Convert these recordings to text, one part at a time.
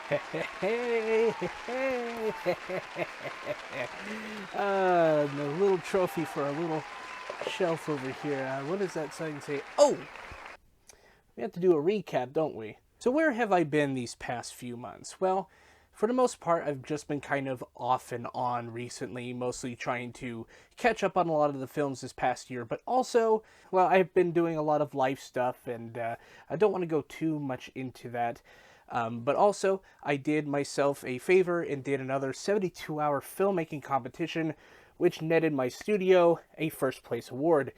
Hey, the little trophy for a little shelf over here. What does that sign say? Oh, we have to do a recap, don't we? So where have I been these past few months? Well, for the most part, I've just been kind of off and on recently, mostly trying to catch up on a lot of the films this past year, but also, well, I've been doing a lot of life stuff, and I don't want to go too much into that. But also, I did myself a favor and did another 72-hour filmmaking competition, which netted my studio a first place award,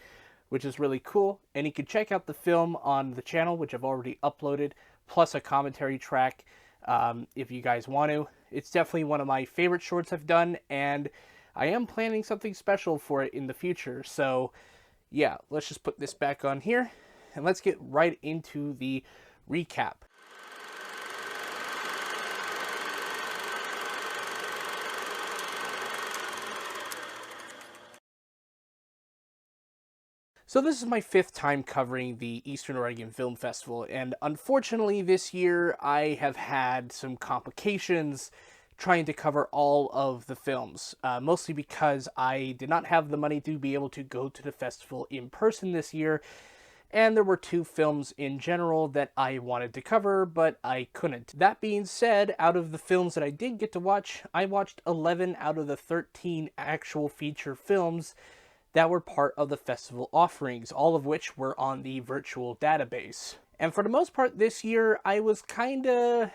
which is really cool. And you can check out the film on the channel, which I've already uploaded, plus a commentary track if you guys want to. It's definitely one of my favorite shorts I've done, and I am planning something special for it in the future. So, yeah, let's just put this back on here, and let's get right into the recap. So this is my fifth time covering the Eastern Oregon Film Festival, and unfortunately this year I have had some complications trying to cover all of the films, mostly because I did not have the money to be able to go to the festival in person this year, and there were two films in general that I wanted to cover, but I couldn't. That being said, out of the films that I did get to watch, I watched 11 out of the 13 actual feature films that were part of the festival offerings, all of which were on the virtual database. And for the most part this year, I was kinda...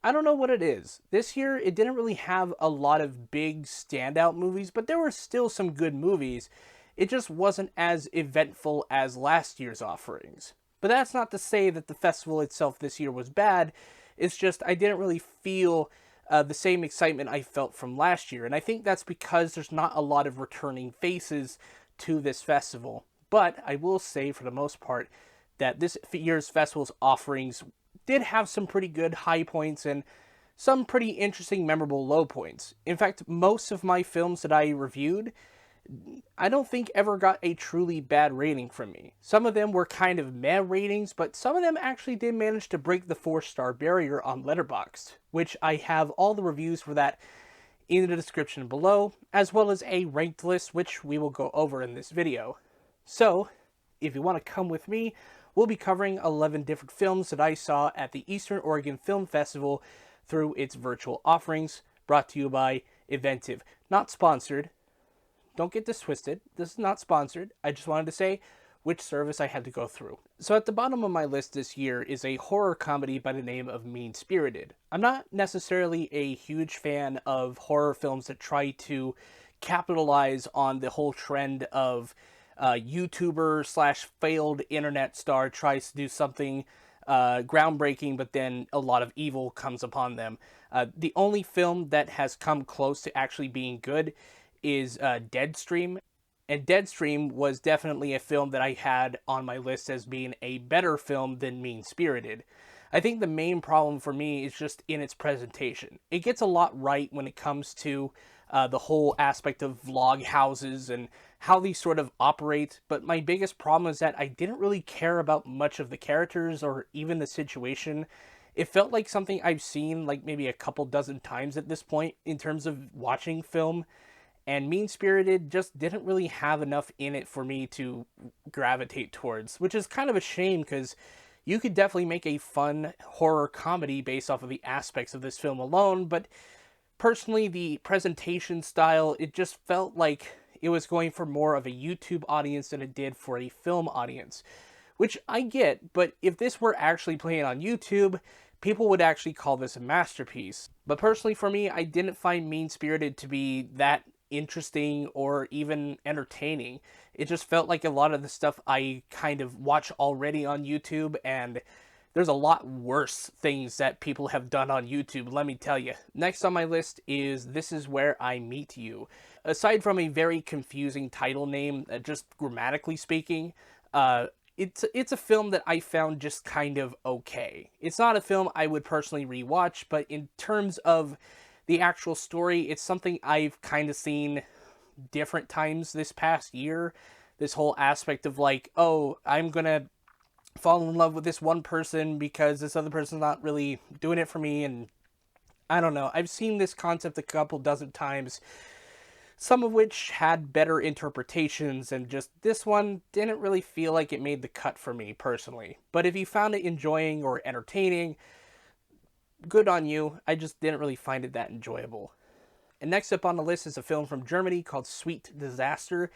I don't know what it is. This year, it didn't really have a lot of big standout movies, but there were still some good movies. It just wasn't as eventful as last year's offerings. But that's not to say that the festival itself this year was bad. It's just I didn't really feel the same excitement I felt from last year. And I think that's because there's not a lot of returning faces to this festival. But I will say, for the most part, that this year's festival's offerings did have some pretty good high points and some pretty interesting, memorable low points. In fact, most of my films that I reviewed, I don't think ever got a truly bad rating from me. Some of them were kind of meh ratings, but some of them actually did manage to break the 4-star barrier on Letterboxd, which I have all the reviews for that in the description below, as well as a ranked list, which we will go over in this video. So, if you want to come with me, we'll be covering 11 different films that I saw at the Eastern Oregon Film Festival through its virtual offerings, brought to you by Eventive. Not sponsored. Don't get this twisted. This is not sponsored. I just wanted to say which service I had to go through. So at the bottom of my list this year is a horror comedy by the name of Mean-Spirited. I'm not necessarily a huge fan of horror films that try to capitalize on the whole trend of YouTuber slash failed internet star tries to do something groundbreaking, but then a lot of evil comes upon them. The only film that has come close to actually being good is Deadstream. And Deadstream was definitely a film that I had on my list as being a better film than Mean-Spirited. I think the main problem for me is just in its presentation. It gets a lot right when it comes to the whole aspect of vlog houses and how these sort of operate, but my biggest problem is that I didn't really care about much of the characters or even the situation. It felt like something I've seen like maybe a couple dozen times at this point in terms of watching film, and Mean-Spirited just didn't really have enough in it for me to gravitate towards, which is kind of a shame because you could definitely make a fun horror comedy based off of the aspects of this film alone, but personally, the presentation style, it just felt like it was going for more of a YouTube audience than it did for a film audience, which I get, but if this were actually playing on YouTube, people would actually call this a masterpiece. But personally for me, I didn't find Mean-Spirited to be that interesting or even entertaining. It just felt like a lot of the stuff I kind of watch already on YouTube, and there's a lot worse things that people have done on YouTube, let me tell you. Next on my list is This Is Where I Meet You. Aside from a very confusing title name, just grammatically speaking, it's a film that I found just kind of okay. It's not a film I would personally rewatch, but in terms of the actual story, it's something I've kind of seen different times this past year. This whole aspect of like, oh, I'm gonna fall in love with this one person because this other person's not really doing it for me. And I don't know. I've seen this concept a couple dozen times, some of which had better interpretations, and just this one didn't really feel like it made the cut for me personally. But if you found it enjoying or entertaining, good on you. I just didn't really find it that enjoyable. And next up on the list is a film from Germany called Sweet Disaster.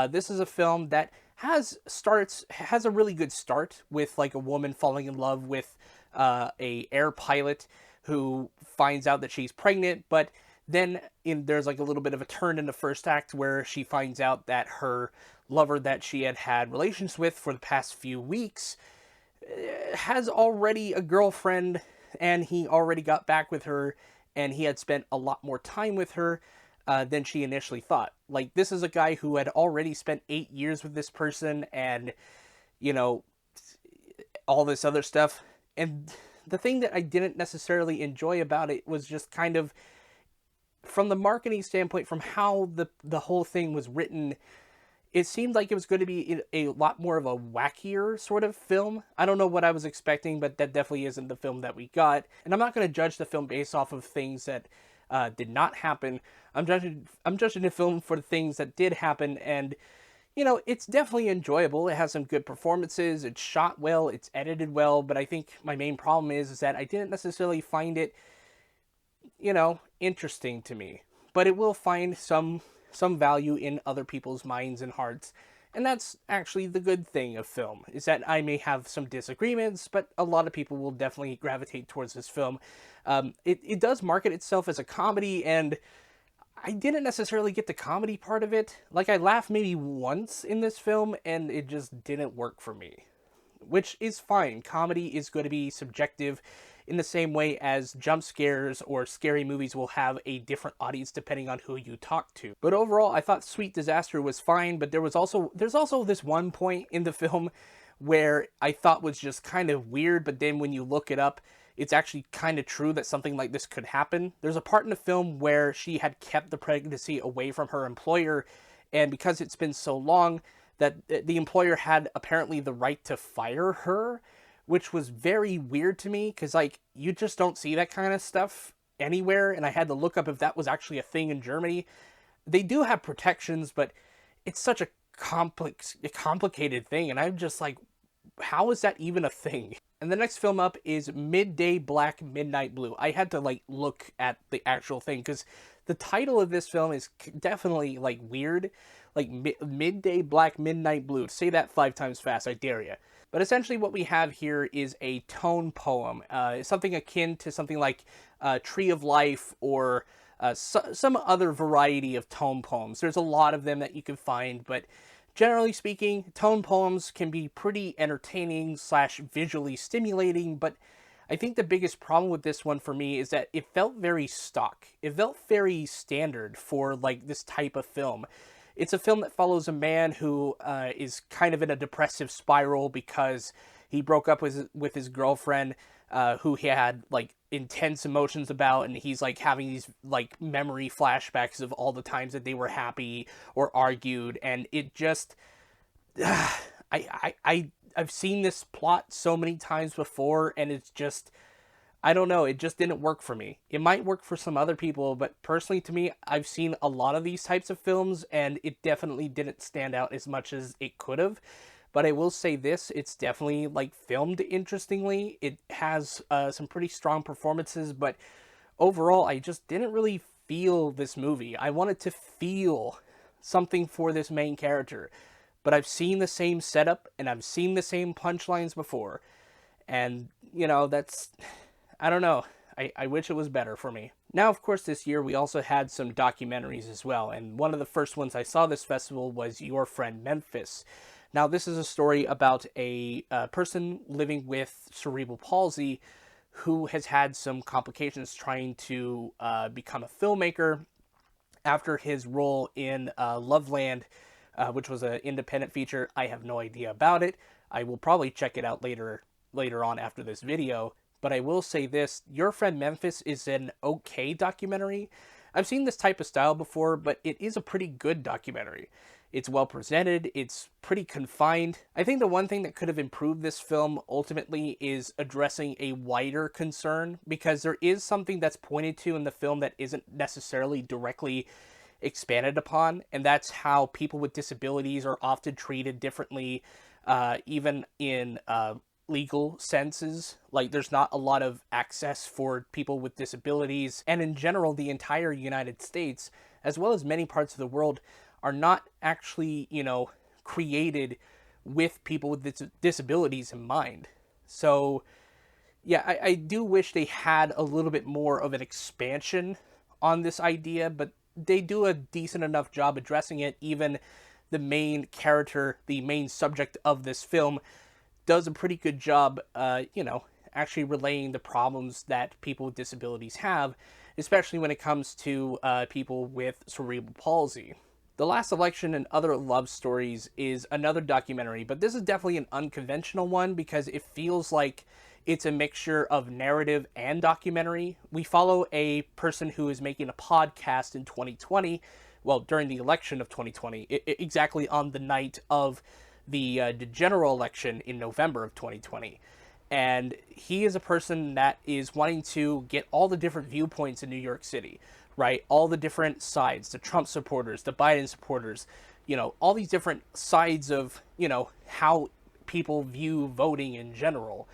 This is a film that has a really good start with like a woman falling in love with a air pilot who finds out that she's pregnant, but then there's like a little bit of a turn in the first act where she finds out that her lover that she had relations with for the past few weeks has already a girlfriend, and he already got back with her, and he had spent a lot more time with her than she initially thought. Like, this is a guy who had already spent 8 years with this person, and, you know, all this other stuff. And the thing that I didn't necessarily enjoy about it was just kind of, from the marketing standpoint, from how the whole thing was written, it seemed like it was going to be a lot more of a wackier sort of film. I don't know what I was expecting, but that definitely isn't the film that we got. And I'm not going to judge the film based off of things that did not happen. I'm judging the film for the things that did happen, and you know, it's definitely enjoyable. It has some good performances. It's shot well. It's edited well. But I think my main problem is that I didn't necessarily find it, you know, interesting to me. But it will find some value in other people's minds and hearts. And that's actually the good thing of film, is that I may have some disagreements, but a lot of people will definitely gravitate towards this film. It does market itself as a comedy, and I didn't necessarily get the comedy part of it. Like, I laughed maybe once in this film, and it just didn't work for me, which is fine. Comedy is going to be subjective in the same way as jump scares or scary movies will have a different audience depending on who you talk to. But overall, I thought Sweet Disaster was fine, but there's also this one point in the film where I thought was just kind of weird, but then when you look it up, it's actually kind of true that something like this could happen. There's a part in the film where she had kept the pregnancy away from her employer, and because it's been so long, that the employer had apparently the right to fire her, which was very weird to me, because like, you just don't see that kind of stuff anywhere, and I had to look up if that was actually a thing in Germany. They do have protections, but it's such a complicated thing, and I'm just like, how is that even a thing? And the next film up is Midday Black, Midnight Blue. I had to like look at the actual thing, because the title of this film is definitely like weird, like Midday Black, Midnight Blue. Say that 5 times fast, I dare you. But essentially what we have here is a tone poem, something akin to something like Tree of Life, or some other variety of tone poems. There's a lot of them that you can find, but generally speaking, tone poems can be pretty entertaining / visually stimulating, but I think the biggest problem with this one for me is that it felt very stock. It felt very standard for like this type of film. It's a film that follows a man who is kind of in a depressive spiral because he broke up with his girlfriend, who he had like intense emotions about, and he's like having these like memory flashbacks of all the times that they were happy or argued, and it just I've seen this plot so many times before, and it's just, I don't know, it just didn't work for me. It might work for some other people, but personally to me, I've seen a lot of these types of films, and it definitely didn't stand out as much as it could have. But I will say this, it's definitely like filmed interestingly. It has some pretty strong performances, but overall, I just didn't really feel this movie. I wanted to feel something for this main character, but I've seen the same setup and I've seen the same punchlines before, and you know, that's, I don't know. I wish it was better for me. Now, of course, this year we also had some documentaries as well, and one of the first ones I saw this festival was Your Friend Memphis. Now, this is a story about a person living with cerebral palsy who has had some complications trying to become a filmmaker after his role in Loveland, which was an independent feature. I have no idea about it. I will probably check it out later on after this video. But I will say this, Your Friend Memphis is an okay documentary. I've seen this type of style before, but it is a pretty good documentary. It's well presented. It's pretty confined. I think the one thing that could have improved this film ultimately is addressing a wider concern, because there is something that's pointed to in the film that isn't necessarily directly expanded upon, and that's how people with disabilities are often treated differently, even in legal senses. Like, there's not a lot of access for people with disabilities, and in general, the entire United States, as well as many parts of the world, are not actually, created with people with disabilities in mind. So, yeah, I do wish they had a little bit more of an expansion on this idea, but they do a decent enough job addressing it. Even the main character, the main subject of this film, does a pretty good job, actually relaying the problems that people with disabilities have, especially when it comes to people with cerebral palsy. The Last Election and Other Love Stories is another documentary, but this is definitely an unconventional one because it feels like it's a mixture of narrative and documentary. We follow a person who is making a podcast in 2020, well, during the election of 2020, exactly on the night of the general election in November of 2020. And he is a person that is wanting to get all the different viewpoints in New York City, right? All the different sides, the Trump supporters, the Biden supporters, all these different sides of, how people view voting in general.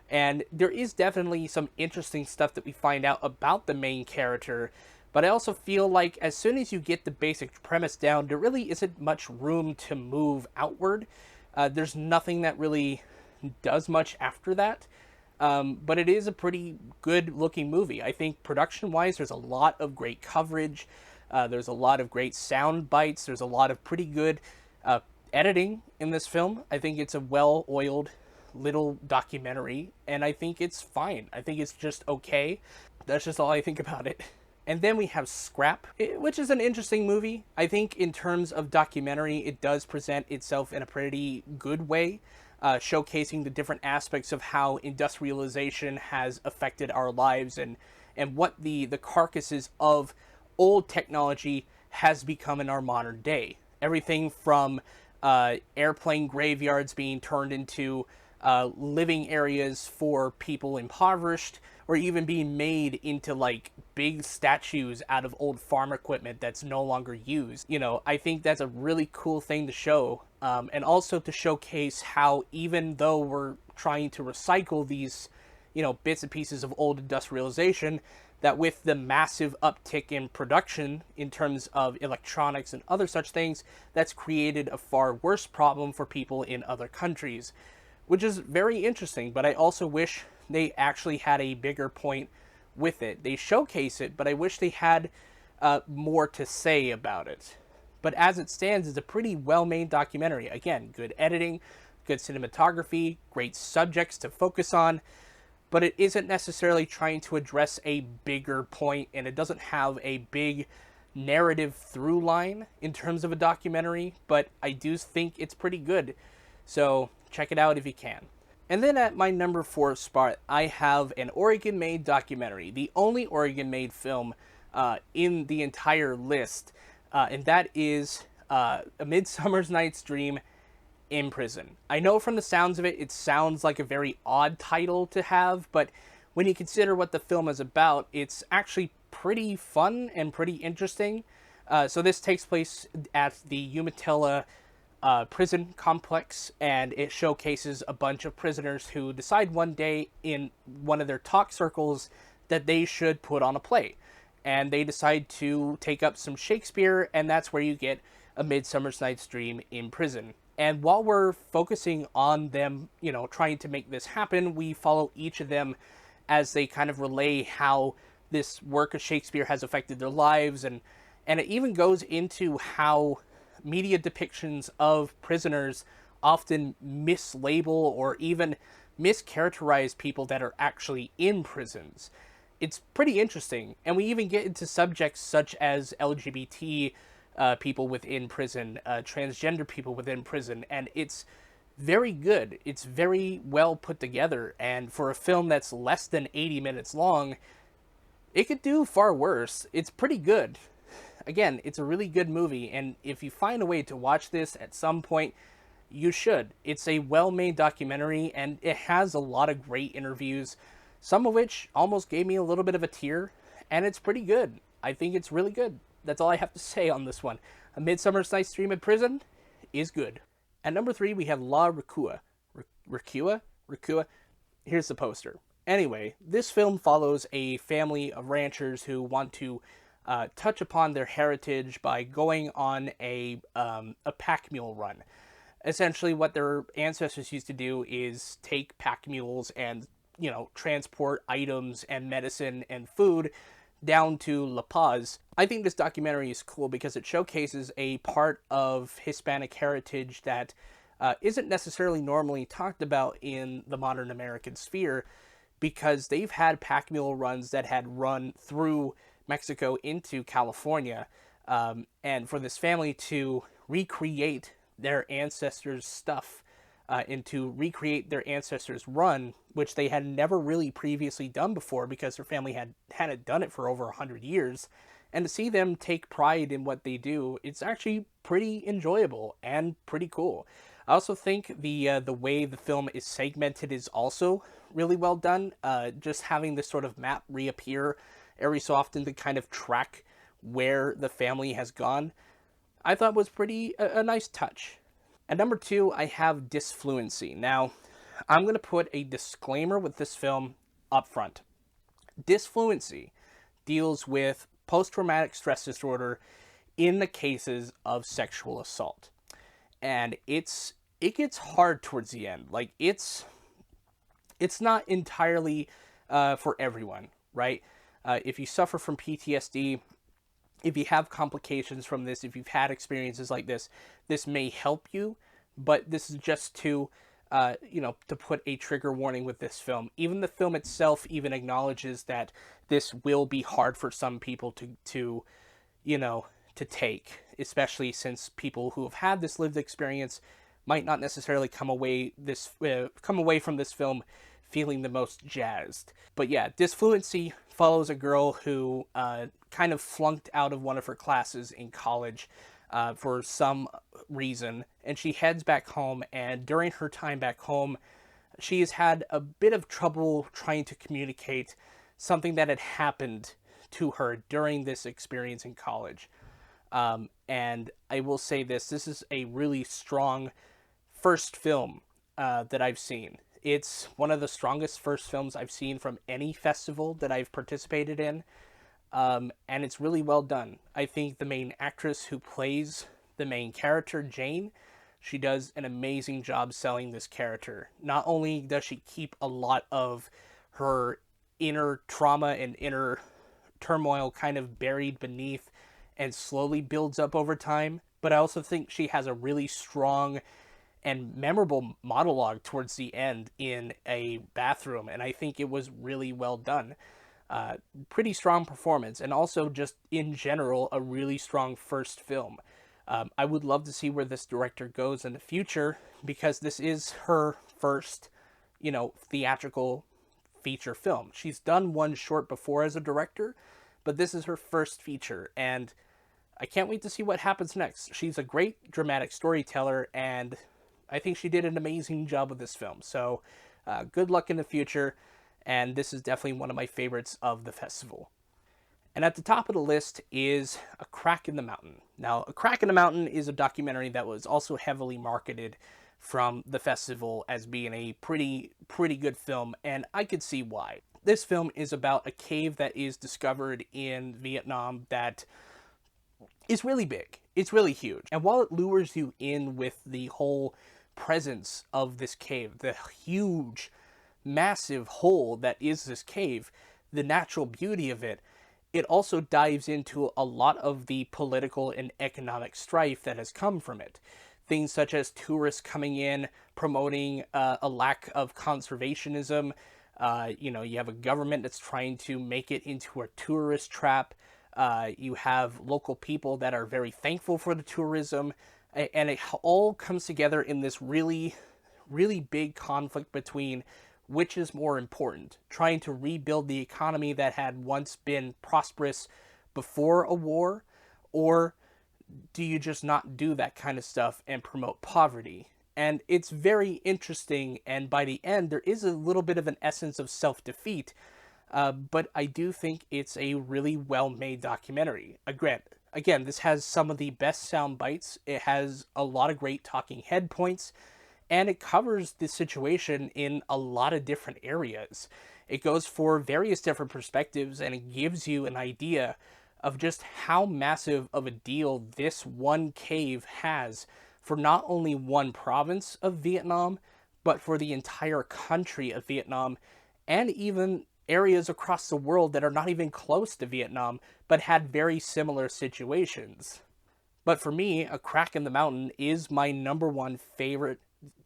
And there is definitely some interesting stuff that we find out about the main character, but I also feel like as soon as you get the basic premise down, there really isn't much room to move outward. There's nothing that really does much after that. But it is a pretty good looking movie. I think production wise, there's a lot of great coverage. There's a lot of great sound bites. There's a lot of pretty good editing in this film. I think it's a well oiled little documentary, and I think it's fine. I think it's just okay. That's just all I think about it. And then we have Scrap, which is an interesting movie. I think in terms of documentary, it does present itself in a pretty good way, showcasing the different aspects of how industrialization has affected our lives, and what the carcasses of old technology has become in our modern day. Everything from airplane graveyards being turned into living areas for people impoverished, or even being made into like big statues out of old farm equipment that's no longer used. I think that's a really cool thing to show, and also to showcase how, even though we're trying to recycle these, bits and pieces of old industrialization, that with the massive uptick in production in terms of electronics and other such things, that's created a far worse problem for people in other countries, which is very interesting. But I also wish they actually had a bigger point with it. They showcase it, but I wish they had more to say about it. But as it stands, it's a pretty well-made documentary. Again, good editing, good cinematography, great subjects to focus on, but it isn't necessarily trying to address a bigger point, and it doesn't have a big narrative through line in terms of a documentary, but I do think it's pretty good. So check it out if you can. And then at my number 4 spot, I have an Oregon-made documentary, the only Oregon-made film in the entire list, and that is A Midsummer Night's Dream in Prison. I know from the sounds of it, it sounds like a very odd title to have, but when you consider what the film is about, it's actually pretty fun and pretty interesting. So this takes place at the Umatilla prison complex, and it showcases a bunch of prisoners who decide one day in one of their talk circles that they should put on a play. And they decide to take up some Shakespeare, and that's where you get A Midsummer Night's Dream in Prison. And while we're focusing on them, trying to make this happen, we follow each of them as they kind of relay how this work of Shakespeare has affected their lives, and it even goes into how media depictions of prisoners often mislabel or even mischaracterize people that are actually in prisons. It's pretty interesting, and we even get into subjects such as LGBT people within prison, transgender people within prison, and it's very good. It's very well put together, and for a film that's less than 80 minutes long, it could do far worse. It's pretty good. again, it's a really good movie, and if you find a way to watch this at some point, you should. It's a well-made documentary, and it has a lot of great interviews, some of which almost gave me a little bit of a tear, and it's pretty good. I think it's really good. That's all I have to say on this one. A Midsummer's Night's Dream in Prison is good. At number 3, we have La Recua. Recua? Recua? Here's the poster. Anyway, this film follows a family of ranchers who want to touch upon their heritage by going on a pack mule run. Essentially, what their ancestors used to do is take pack mules and, transport items and medicine and food down to La Paz. I think this documentary is cool because it showcases a part of Hispanic heritage that isn't necessarily normally talked about in the modern American sphere, because they've had pack mule runs that had run through Mexico into California, and for this family to recreate their ancestors' stuff and to recreate their ancestors' run, which they had never really previously done before because their family hadn't done it for over 100 years, and to see them take pride in what they do, it's actually pretty enjoyable and pretty cool. I also think the way the film is segmented is also really well done. Just having this sort of map reappear every so often to kind of track where the family has gone, I thought was pretty a nice touch. At number 2, I have Disfluency. Now, I'm going to put a disclaimer with this film up front. Disfluency deals with post-traumatic stress disorder in the cases of sexual assault. And it gets hard towards the end. Like, it's not entirely for everyone, right? If you suffer from PTSD, if you have complications from this, if you've had experiences like this may help you, but this is just to put a trigger warning with this film. Even the film itself even acknowledges that this will be hard for some people to take, especially since people who have had this lived experience might not necessarily come away from this film feeling the most jazzed. But yeah, Disfluency follows a girl who kind of flunked out of one of her classes in college for some reason, and she heads back home, and during her time back home, she has had a bit of trouble trying to communicate something that had happened to her during this experience in college. And I will say this is a really strong first film that I've seen. It's one of the strongest first films I've seen from any festival that I've participated in, and it's really well done. I think the main actress who plays the main character, Jane, she does an amazing job selling this character. Not only does she keep a lot of her inner trauma and inner turmoil kind of buried beneath and slowly builds up over time, but I also think she has a really strong and memorable monologue towards the end in a bathroom, and I think it was really well done. Pretty strong performance, and also just in general a really strong first film. I would love to see where this director goes in the future, because this is her first, theatrical feature film. She's done one short before as a director, but this is her first feature, and I can't wait to see what happens next. She's a great dramatic storyteller, and I think she did an amazing job with this film. So good luck in the future, and this is definitely one of my favorites of the festival. And at the top of the list is A Crack in the Mountain. Now, A Crack in the Mountain is a documentary that was also heavily marketed from the festival as being a pretty good film, and I could see why. This film is about a cave that is discovered in Vietnam that is really big. It's really huge. And while it lures you in with the whole presence of this cave, the huge, massive hole that is this cave, the natural beauty of it, it also dives into a lot of the political and economic strife that has come from it. Things such as tourists coming in, promoting a lack of conservationism. You have a government that's trying to make it into a tourist trap. You have local people that are very thankful for the tourism. And it all comes together in this really, really big conflict between which is more important, trying to rebuild the economy that had once been prosperous before a war, Or do you just not do that kind of stuff and promote poverty? And it's very interesting, and by the end, there is a little bit of an essence of self-defeat, but I do think it's a really well-made documentary. Again, this has some of the best sound bites. It has a lot of great talking head points, and it covers the situation in a lot of different areas. It goes for various different perspectives, and it gives you an idea of just how massive of a deal this one cave has for not only one province of Vietnam, but for the entire country of Vietnam, and even areas across the world that are not even close to Vietnam, but had very similar situations. But for me, A Crack in the Mountain is my number one favorite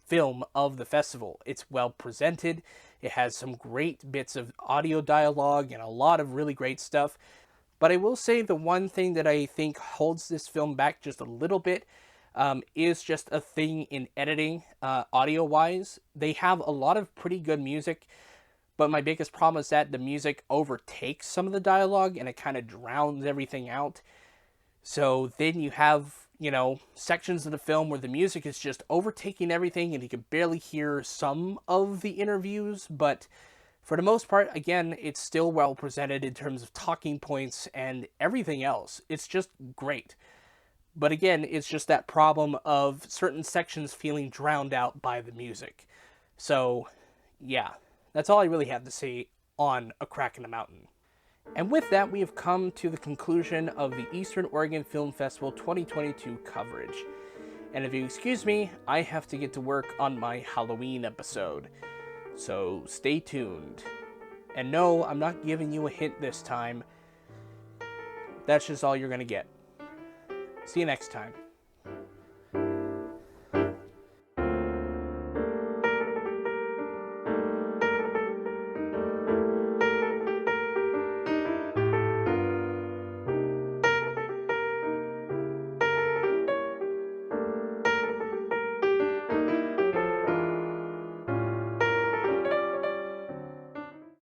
film of the festival. It's well presented, it has some great bits of audio dialogue and a lot of really great stuff. But I will say the one thing that I think holds this film back just a little bit is just a thing in editing, audio-wise. They have a lot of pretty good music, but my biggest problem is that the music overtakes some of the dialogue and it kind of drowns everything out. So then you have, sections of the film where the music is just overtaking everything and you can barely hear some of the interviews, but for the most part, again, it's still well presented in terms of talking points and everything else. It's just great. But again, it's just that problem of certain sections feeling drowned out by the music. So, yeah, that's all I really have to say on A Crack in the Mountain. And with that, we have come to the conclusion of the Eastern Oregon Film Festival 2022 coverage. And if you excuse me, I have to get to work on my Halloween episode. So stay tuned. And no, I'm not giving you a hint this time. That's just all you're going to get. See you next time.